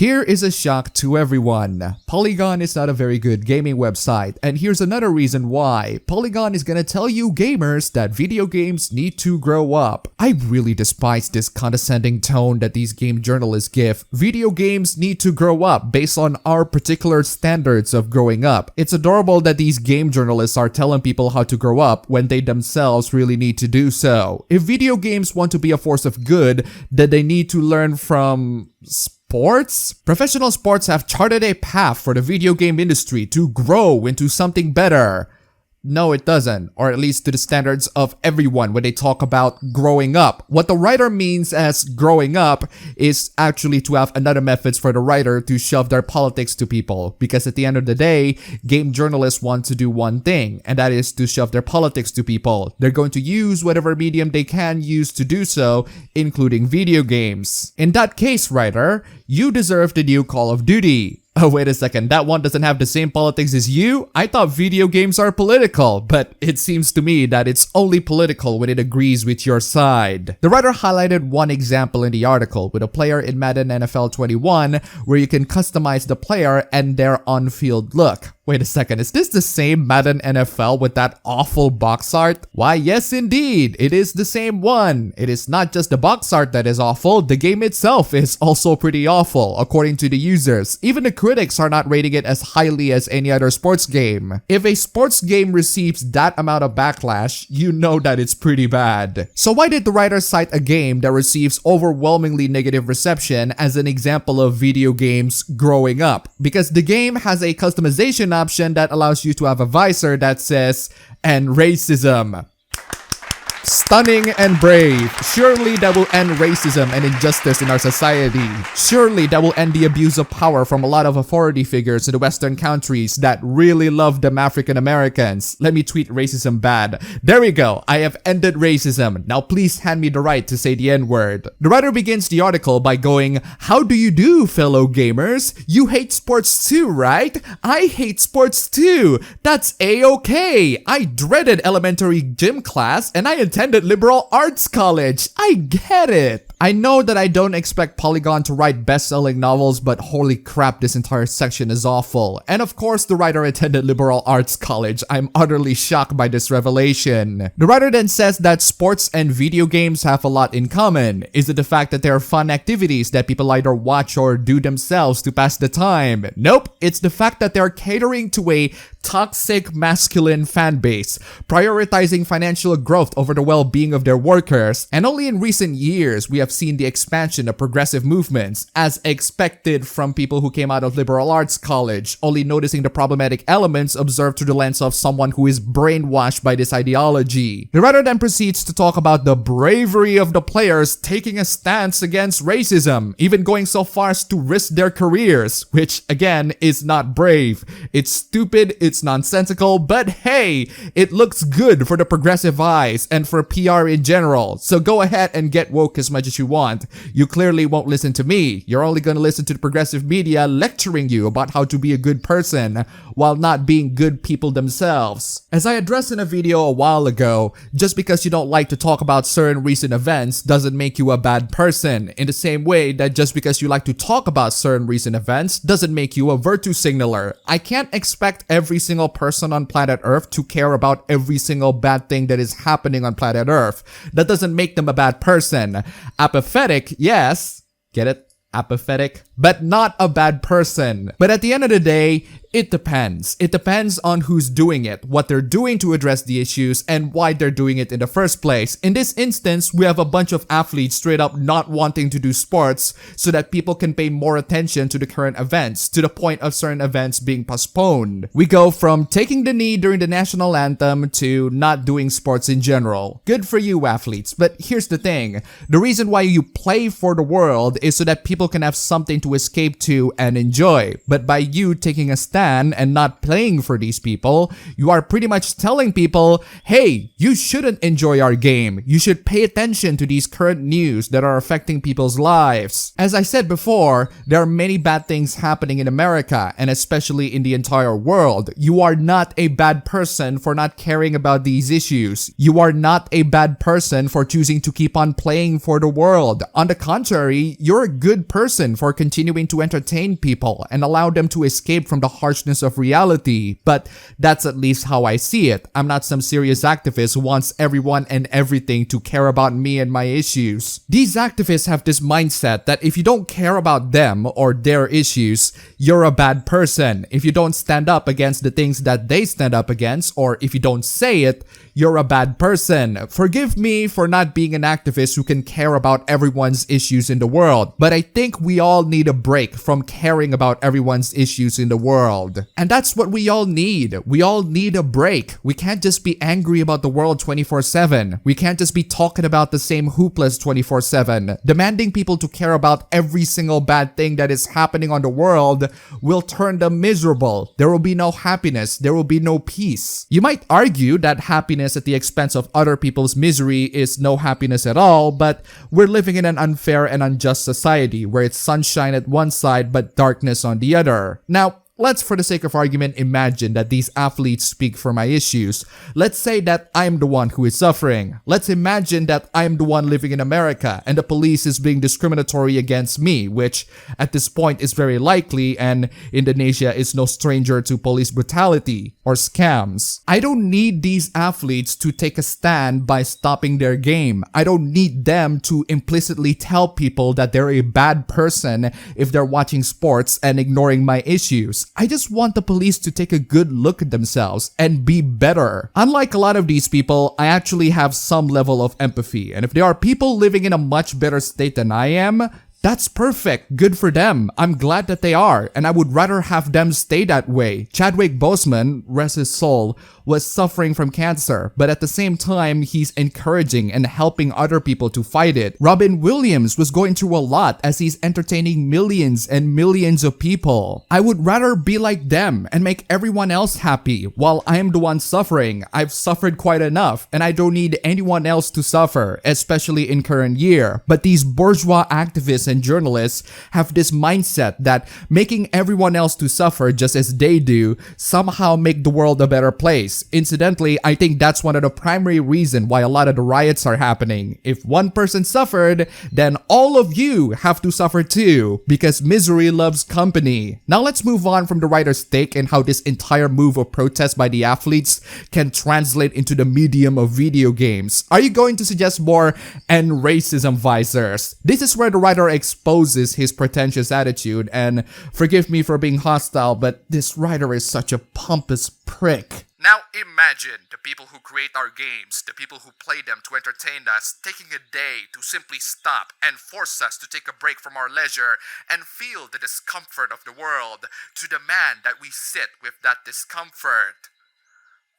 Here is a shock to everyone. Polygon is not a very good gaming website, and here's another reason why. Polygon is gonna tell you gamers that video games need to grow up. I really despise this condescending tone that these game journalists give. Video games need to grow up based on our particular standards of growing up. It's adorable that these game journalists are telling people how to grow up when they themselves really need to do so. If video games want to be a force of good, then they need to learn from sports? Professional sports have charted a path for the video game industry to grow into something better. No, it doesn't, or at least to the standards of everyone when they talk about growing up. What the writer means as growing up is actually to have another methods for the writer to shove their politics to people. Because at the end of the day, game journalists want to do one thing, and that is to shove their politics to people. They're going to use whatever medium they can use to do so, including video games. In that case, writer, you deserve the new Call of Duty. Oh, wait a second, that one doesn't have the same politics as you? I thought video games are political, but it seems to me that it's only political when it agrees with your side. The writer highlighted one example in the article with a player in Madden NFL 21 where you can customize the player and their on-field look. Wait a second, is this the same Madden NFL with that awful box art? Why, yes indeed, it is the same one. It is not just the box art that is awful, the game itself is also pretty awful, according to the users. Even the critics are not rating it as highly as any other sports game. If a sports game receives that amount of backlash, you know that it's pretty bad. So why did the writer cite a game that receives overwhelmingly negative reception as an example of video games growing up? Because the game has a customization option that allows you to have a visor that says, "and racism." Stunning and brave. Surely that will end racism and injustice in our society. Surely that will end the abuse of power from a lot of authority figures in the Western countries that really love them African Americans. Let me tweet racism bad. There we go. I have ended racism. Now please hand me the right to say the N-word. The writer begins the article by going, "How do you do, fellow gamers? You hate sports too, right? I hate sports too. That's a-okay. I dreaded elementary gym class and I attended liberal arts college. I get it." I know that I don't expect Polygon to write best-selling novels, but holy crap, this entire section is awful. And of course, the writer attended liberal arts college. I'm utterly shocked by this revelation. The writer then says that sports and video games have a lot in common. Is it the fact that they are fun activities that people either watch or do themselves to pass the time? Nope, it's the fact that they are catering to a toxic masculine fan base, prioritizing financial growth over the well-being of their workers. And only in recent years, we have seen the expansion of progressive movements, as expected from people who came out of liberal arts college, only noticing the problematic elements observed through the lens of someone who is brainwashed by this ideology. The writer then proceeds to talk about the bravery of the players taking a stance against racism, even going so far as to risk their careers, which again is not brave. It's stupid, it's nonsensical, but hey, it looks good for the progressive eyes and for PR in general. So go ahead and get woke as much as you want. You clearly won't listen to me. You're only gonna listen to the progressive media lecturing you about how to be a good person while not being good people themselves. As I addressed in a video a while ago, just because you don't like to talk about certain recent events doesn't make you a bad person. In the same way that just because you like to talk about certain recent events doesn't make you a virtue signaler. I can't expect every single person on planet Earth to care about every single bad thing that is happening on planet Earth. That doesn't make them a bad person. Apathetic, yes. Get it? Apathetic, but not a bad person. But at the end of the day, it depends. It depends on who's doing it, what they're doing to address the issues, and why they're doing it in the first place. In this instance, we have a bunch of athletes straight up not wanting to do sports so that people can pay more attention to the current events, to the point of certain events being postponed. We go from taking the knee during the national anthem to not doing sports in general. Good for you, athletes. But here's the thing. The reason why you play for the world is so that people can have something to escape to and enjoy. But by you taking a stand stan and not playing for these people, you are pretty much telling people, hey, you shouldn't enjoy our game. You should pay attention to these current news that are affecting people's lives. As I said before, there are many bad things happening in America and especially in the entire world. You are not a bad person for not caring about these issues. You are not a bad person for choosing to keep on playing for the world. On the contrary, you're a good person for continuing to entertain people and allow them to escape from the harshness of reality. But that's at least how I see it. I'm not some serious activist who wants everyone and everything to care about me and my issues. These activists have this mindset that if you don't care about them or their issues, you're a bad person. If you don't stand up against the things that they stand up against, or if you don't say it, you're a bad person. Forgive me for not being an activist who can care about everyone's issues in the world, but I think we all need a break from caring about everyone's issues in the world. And that's what we all need. We all need a break. We can't just be angry about the world 24/7. We can't just be talking about the same hooplas 24/7. Demanding people to care about every single bad thing that is happening on the world will turn them miserable. There will be no happiness. There will be no peace. You might argue that happiness at the expense of other people's misery is no happiness at all, but we're living in an unfair and unjust society where it's sunshine at one side but darkness on the other. Now, let's, for the sake of argument, imagine that these athletes speak for my issues. Let's say that I'm the one who is suffering. Let's imagine that I'm the one living in America and the police is being discriminatory against me, which at this point is very likely, and Indonesia is no stranger to police brutality or scams. I don't need these athletes to take a stand by stopping their game. I don't need them to implicitly tell people that they're a bad person if they're watching sports and ignoring my issues. I just want the police to take a good look at themselves and be better. Unlike a lot of these people, I actually have some level of empathy, and if there are people living in a much better state than I am, that's perfect. Good for them. I'm glad that they are, and I would rather have them stay that way. Chadwick Boseman, rest his soul, was suffering from cancer, but at the same time, he's encouraging and helping other people to fight it. Robin Williams was going through a lot as he's entertaining millions and millions of people. I would rather be like them and make everyone else happy while I'm the one suffering. I've suffered quite enough, and I don't need anyone else to suffer, especially in current year. But these bourgeois activists and journalists have this mindset that making everyone else to suffer just as they do somehow make the world a better place. Incidentally, I think that's one of the primary reasons why a lot of the riots are happening. If one person suffered, then all of you have to suffer too, because misery loves company. Now let's move on from the writer's take and how this entire move of protest by the athletes can translate into the medium of video games. Are you going to suggest more end racism visors? This is where the writer exposes his pretentious attitude, and forgive me for being hostile, but this writer is such a pompous prick. Now imagine the people who create our games, the people who play them to entertain us, taking a day to simply stop and force us to take a break from our leisure and feel the discomfort of the world, to demand that we sit with that discomfort.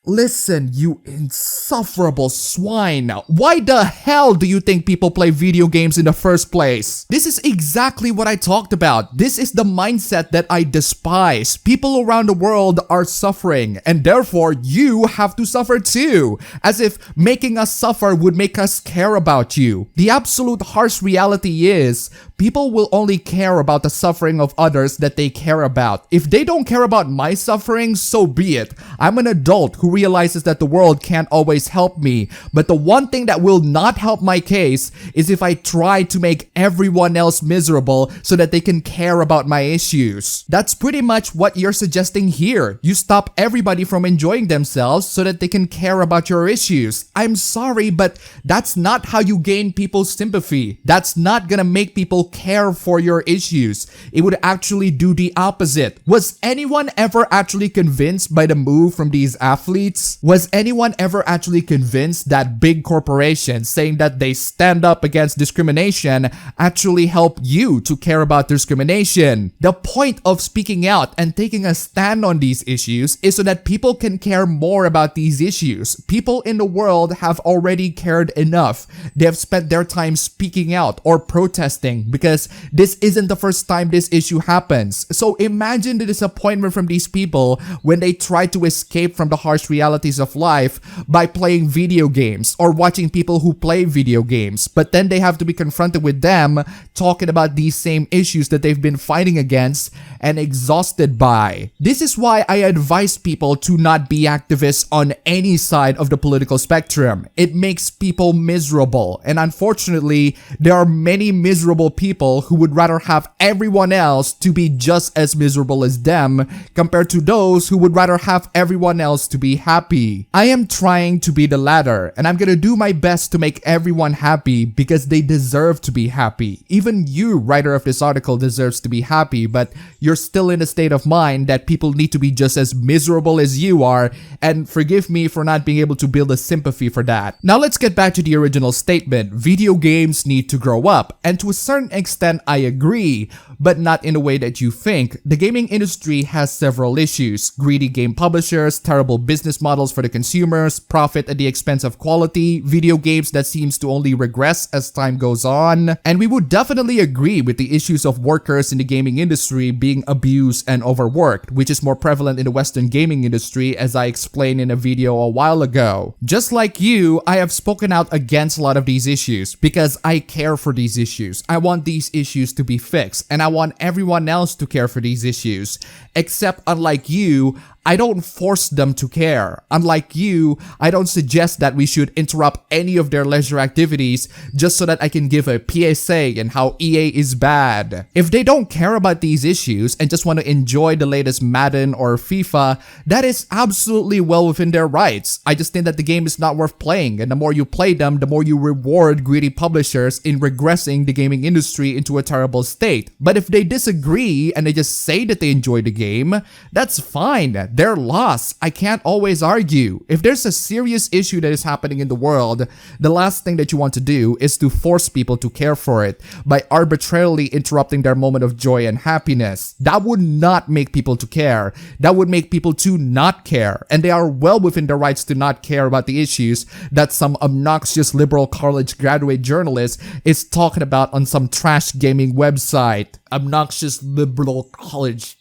Listen, you insufferable swine. Why the hell do you think people play video games in the first place? This is exactly what I talked about. This is the mindset that I despise. People around the world are suffering, and therefore you have to suffer too. As if making us suffer would make us care about you. The absolute harsh reality is, people will only care about the suffering of others that they care about. If they don't care about my suffering, so be it. I'm an adult who realizes that the world can't always help me, but the one thing that will not help my case is if I try to make everyone else miserable so that they can care about my issues. That's pretty much what you're suggesting here. You stop everybody from enjoying themselves so that they can care about your issues. I'm sorry, but that's not how you gain people's sympathy. That's not gonna make people care for your issues. It would actually do the opposite. Was anyone ever actually convinced by the move from these athletes? athletes? Was anyone ever actually convinced that big corporations saying that they stand up against discrimination actually help you to care about discrimination? The point of speaking out and taking a stand on these issues is so that people can care more about these issues. People in the world have already cared enough. They have spent their time speaking out or protesting because this isn't the first time this issue happens. So imagine the disappointment from these people when they try to escape from the harsh realities of life by playing video games or watching people who play video games, but then they have to be confronted with them talking about these same issues that they've been fighting against and exhausted by. This is why I advise people to not be activists on any side of the political spectrum. It makes people miserable, and unfortunately, there are many miserable people who would rather have everyone else to be just as miserable as them compared to those who would rather have everyone else to be happy. I am trying to be the latter, and I'm gonna do my best to make everyone happy because they deserve to be happy. Even you, writer of this article, deserves to be happy, but you're still in a state of mind that people need to be just as miserable as you are, and forgive me for not being able to build a sympathy for that. Now let's get back to the original statement. Video games need to grow up, and to a certain extent I agree, but not in the way that you think. The gaming industry has several issues: greedy game publishers, terrible business models for the consumers, profit at the expense of quality, video games that seems to only regress as time goes on, and we would definitely agree with the issues of workers in the gaming industry being abused and overworked, which is more prevalent in the Western gaming industry, as I explained in a video a while ago. Just like you, I have spoken out against a lot of these issues because I care for these issues. I want these issues to be fixed, and I want everyone else to care for these issues. Except, unlike you, I don't force them to care. Unlike you, I don't suggest that we should interrupt any of their leisure activities just so that I can give a PSA and how EA is bad. If they don't care about these issues and just want to enjoy the latest Madden or FIFA, that is absolutely well within their rights. I just think that the game is not worth playing, and the more you play them, the more you reward greedy publishers in regressing the gaming industry into a terrible state. But if they disagree and they just say that they enjoy the game, that's fine. Their loss. I can't always argue. If there's a serious issue that is happening in the world, the last thing that you want to do is to force people to care for it by arbitrarily interrupting their moment of joy and happiness. That would not make people to care. That would make people to not care. And they are well within their rights to not care about the issues that some obnoxious liberal college graduate journalist is talking about on some trash gaming website. Obnoxious liberal college.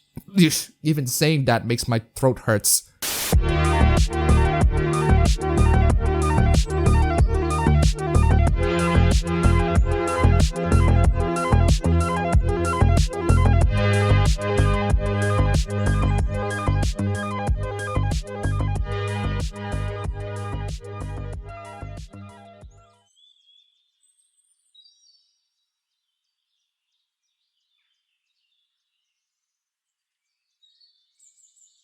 Even saying that makes my throat hurts.